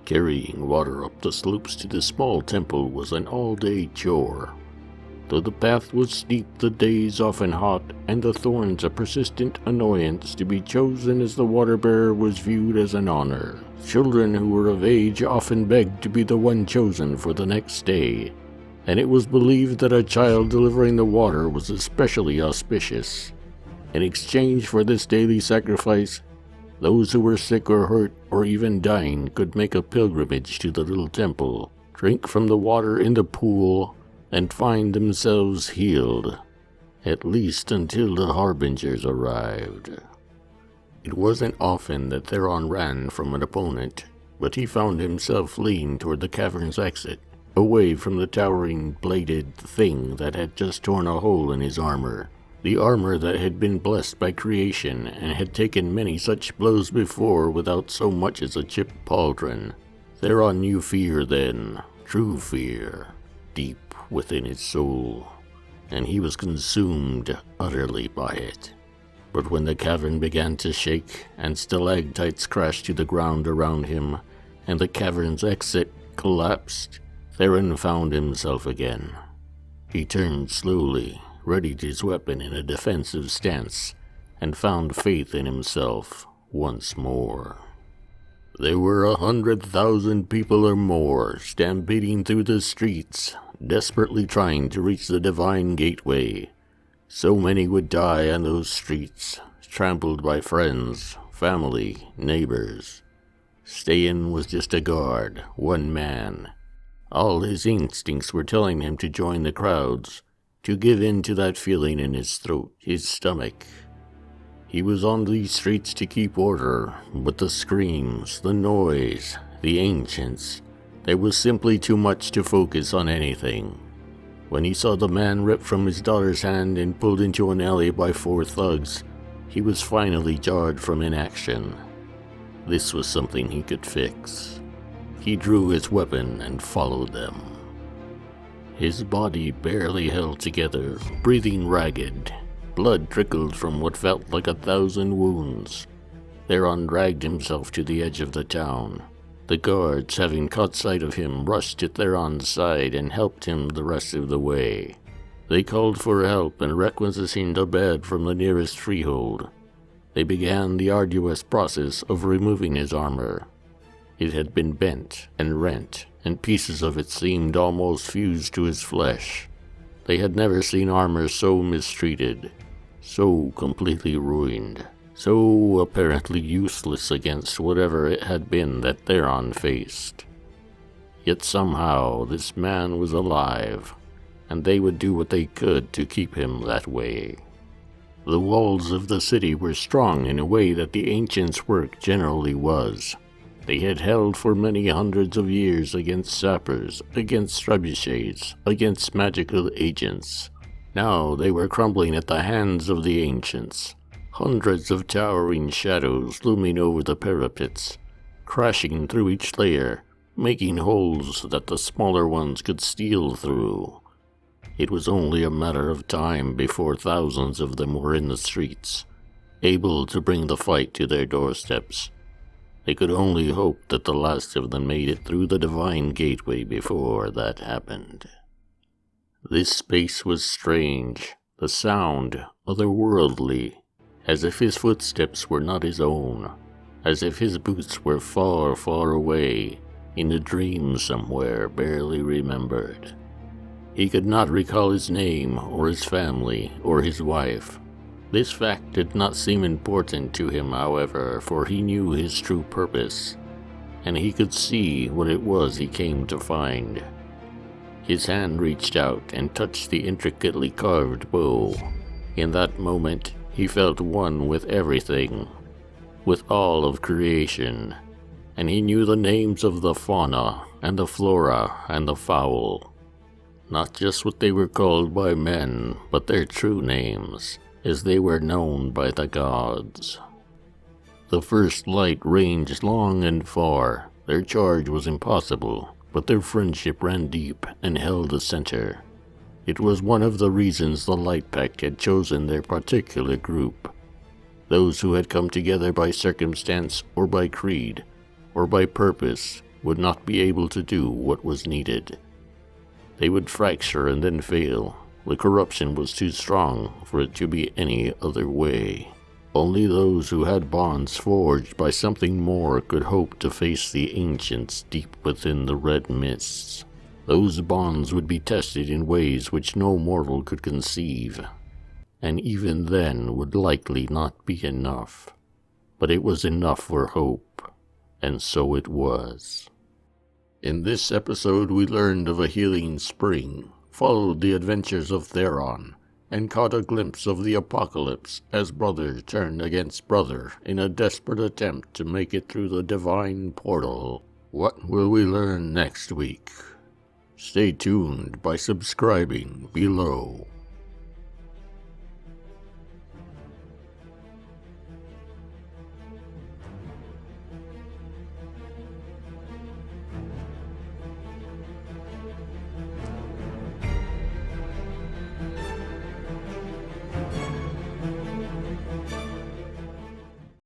Carrying water up the slopes to the small temple was an all-day chore. Though the path was steep, the days often hot, and the thorns a persistent annoyance, to be chosen as the water-bearer was viewed as an honor. Children who were of age often begged to be the one chosen for the next day, and it was believed that a child delivering the water was especially auspicious. In exchange for this daily sacrifice, those who were sick or hurt or even dying could make a pilgrimage to the little temple, drink from the water in the pool, and find themselves healed, at least until the harbingers arrived. It wasn't often that Theron ran from an opponent, but he found himself fleeing toward the cavern's exit, away from the towering bladed thing that had just torn a hole in his armor. The armor that had been blessed by creation and had taken many such blows before without so much as a chipped pauldron. Theron knew fear then, true fear, deep within his soul, and he was consumed utterly by it. But when the cavern began to shake and stalactites crashed to the ground around him, and the cavern's exit collapsed, Theron found himself again. He turned slowly, readied his weapon in a defensive stance, and found faith in himself once more. There were 100,000 people or more stampeding through the streets, desperately trying to reach the divine gateway. So many would die on those streets, trampled by friends, family, neighbors. Stayan was just a guard, one man. All his instincts were telling him to join the crowds, to give in to that feeling in his throat, his stomach. He was on these streets to keep order, but the screams, the noise, the ancients, there was simply too much to focus on anything. When he saw the man ripped from his daughter's hand and pulled into an alley by 4 thugs, he was finally jarred from inaction. This was something he could fix. He drew his weapon and followed them. His body barely held together, breathing ragged. Blood trickled from what felt like 1,000 wounds. Theron dragged himself to the edge of the town. The guards, having caught sight of him, rushed to Theron's side and helped him the rest of the way. They called for help and requisitioned a bed from the nearest freehold. They began the arduous process of removing his armor. It had been bent and rent, and pieces of it seemed almost fused to his flesh. They had never seen armor so mistreated, so completely ruined, so apparently useless against whatever it had been that Theron faced. Yet somehow this man was alive, and they would do what they could to keep him that way. The walls of the city were strong in a way that the ancients' work generally was. They had held for many hundreds of years against sappers, against trebuchets, against magical agents. Now they were crumbling at the hands of the ancients. Hundreds of towering shadows looming over the parapets, crashing through each layer, making holes that the smaller ones could steal through. It was only a matter of time before thousands of them were in the streets, able to bring the fight to their doorsteps. They could only hope that the last of them made it through the divine gateway before that happened. This space was strange, the sound otherworldly, as if his footsteps were not his own, as if his boots were far, far away, in a dream somewhere barely remembered. He could not recall his name, or his family, or his wife. This fact did not seem important to him, however, for he knew his true purpose, and he could see what it was he came to find. His hand reached out and touched the intricately carved bow. In that moment, he felt one with everything, with all of creation, and he knew the names of the fauna, and the flora, and the fowl. Not just what they were called by men, but their true names, as they were known by the gods. The first light ranged long and far. Their charge was impossible, but their friendship ran deep and held a center. It was one of the reasons the Light Pact had chosen their particular group. Those who had come together by circumstance or by creed, or by purpose, would not be able to do what was needed. They would fracture and then fail. The corruption was too strong for it to be any other way. Only those who had bonds forged by something more could hope to face the ancients deep within the red mists. Those bonds would be tested in ways which no mortal could conceive, and even then would likely not be enough. But it was enough for hope, and so it was. In this episode we learned of a healing spring, followed the adventures of Theron, and caught a glimpse of the apocalypse as brother turned against brother in a desperate attempt to make it through the divine portal. What will we learn next week? Stay tuned by subscribing below.